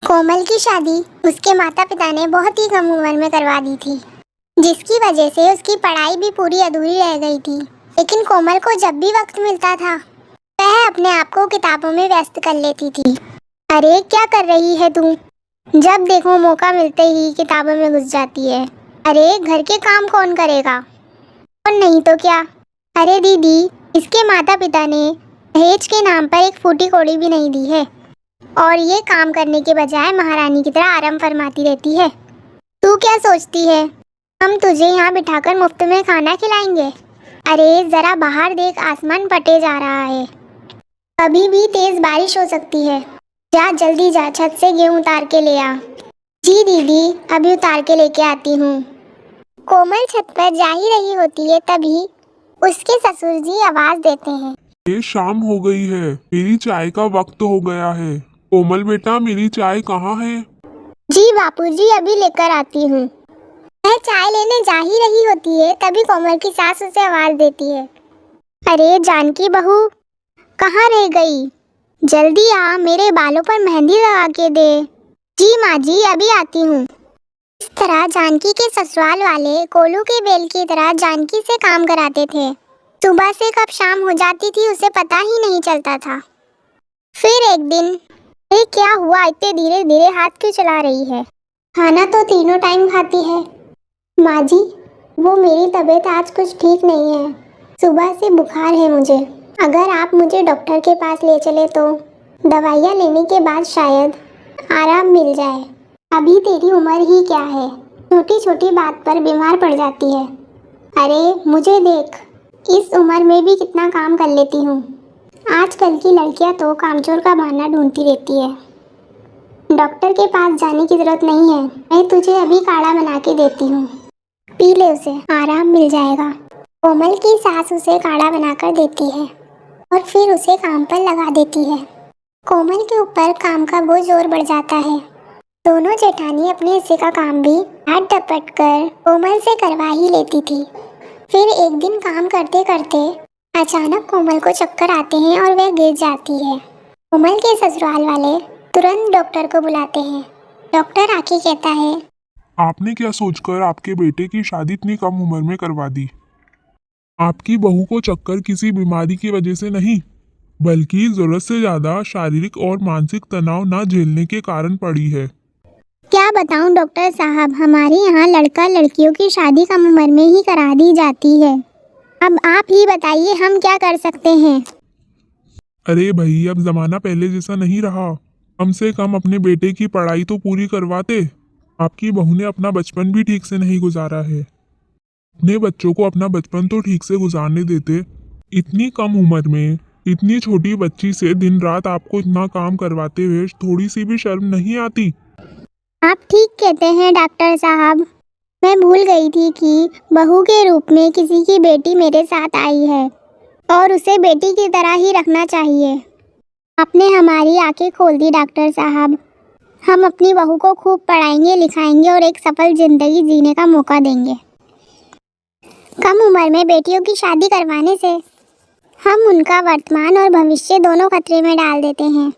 कोमल की शादी उसके माता पिता ने बहुत ही कम उम्र में करवा दी थी, जिसकी वजह से उसकी पढ़ाई भी पूरी अधूरी रह गई थी। लेकिन कोमल को जब भी वक्त मिलता था वह अपने आप को किताबों में व्यस्त कर लेती थी। अरे क्या कर रही है तू? जब देखो मौका मिलते ही किताबों में घुस जाती है। अरे घर के काम कौन करेगा? और नहीं तो क्या। अरे दीदी, इसके माता पिता ने दहेज के नाम पर एक फूटी कौड़ी भी नहीं दी है और ये काम करने के बजाय महारानी की तरह आराम फरमाती रहती है। तू क्या सोचती है हम तुझे यहाँ बिठाकर मुफ्त में खाना खिलाएंगे? अरे जरा बाहर देख, आसमान फटे जा रहा है, कभी भी तेज बारिश हो सकती है। जा जल्दी जा, छत से गेहूं उतार के ले आ। जी दीदी, अभी उतार के लेके आती हूँ। कोमल छत पर जा ही रही होती है तभी उसके ससुर जी आवाज देते हैं। ये शाम हो गई है, मेरी चाय का वक्त हो गया है। कोमल बेटा, मेरी चाय कहाँ है? जी बापूजी, अभी लेकर आती हूँ। वह चाय लेने जा ही रही होती है तभी कोमल की सास उसे आवाज देती है। अरे जानकी बहू, कहाँ रह गई? जल्दी आ, मेरे बालों पर मेहंदी लगा के दे। जी माँ जी, अभी आती हूँ। इस तरह जानकी के ससुराल वाले कोलू के बेल की तरह जानकी से काम कराते थे। सुबह से कब शाम हो जाती थी उसे पता ही नहीं चलता था। फिर एक दिन, ये क्या हुआ, इतने धीरे धीरे हाथ क्यों चला रही है? खाना तो तीनों टाइम खाती है। माँ जी, वो मेरी तबीयत आज कुछ ठीक नहीं है, सुबह से बुखार है मुझे। अगर आप मुझे डॉक्टर के पास ले चले तो दवाइयाँ लेने के बाद शायद आराम मिल जाए। अभी तेरी उम्र ही क्या है, छोटी छोटी बात पर बीमार पड़ जाती है। अरे मुझे देख, इस उम्र में भी कितना काम कर लेती हूँ। आजकल की लड़कियाँ तो कामचोर का बहाना ढूंढती रहती है। डॉक्टर के पास जाने की जरूरत नहीं है, मैं तुझे अभी काढ़ा बना के देती हूँ, पी ले उसे, आराम मिल जाएगा। कोमल की सास उसे काढ़ा बनाकर देती है और फिर उसे काम पर लगा देती है। कोमल के ऊपर काम का बोझ और बढ़ जाता है। दोनों जेठानी अपने हिस्से का काम भी हाथ टपट कर कोमल से करवा ही लेती थी। फिर एक दिन काम करते करते अचानक कोमल को चक्कर आते हैं और वह गिर जाती है। कोमल के ससुराल वाले तुरंत डॉक्टर को बुलाते हैं। डॉक्टर आके कहता है, आपने क्या सोचकर आपके बेटे की शादी इतनी कम उम्र में करवा दी? आपकी बहू को चक्कर किसी बीमारी की वजह से नहीं, बल्कि जरूरत से ज्यादा शारीरिक और मानसिक तनाव न झेलने के कारण पड़ी है। क्या बताऊं डॉक्टर साहब, हमारे यहाँ लड़का लड़कियों की शादी कम उम्र में ही करा दी जाती है। अब आप ही बताइए हम क्या कर सकते हैं? अरे भाई, अब जमाना पहले जैसा नहीं रहा। कम से कम अपने बेटे की पढ़ाई तो पूरी करवाते। आपकी बहू ने अपना बचपन भी ठीक से नहीं गुजारा है। अपने बच्चों को अपना बचपन तो ठीक से गुजारने देते। इतनी कम उम्र में इतनी छोटी बच्ची से दिन रात आपको इतना काम करवाते हुए थोड़ी सी भी शर्म नहीं आती? आप ठीक कहते हैं डॉक्टर साहब, मैं भूल गई थी कि बहू के रूप में किसी की बेटी मेरे साथ आई है और उसे बेटी की तरह ही रखना चाहिए। आपने हमारी आंखें खोल दी डॉक्टर साहब। हम अपनी बहू को खूब पढ़ाएंगे लिखाएंगे और एक सफल जिंदगी जीने का मौका देंगे। कम उम्र में बेटियों की शादी करवाने से हम उनका वर्तमान और भविष्य दोनों खतरे में डाल देते हैं।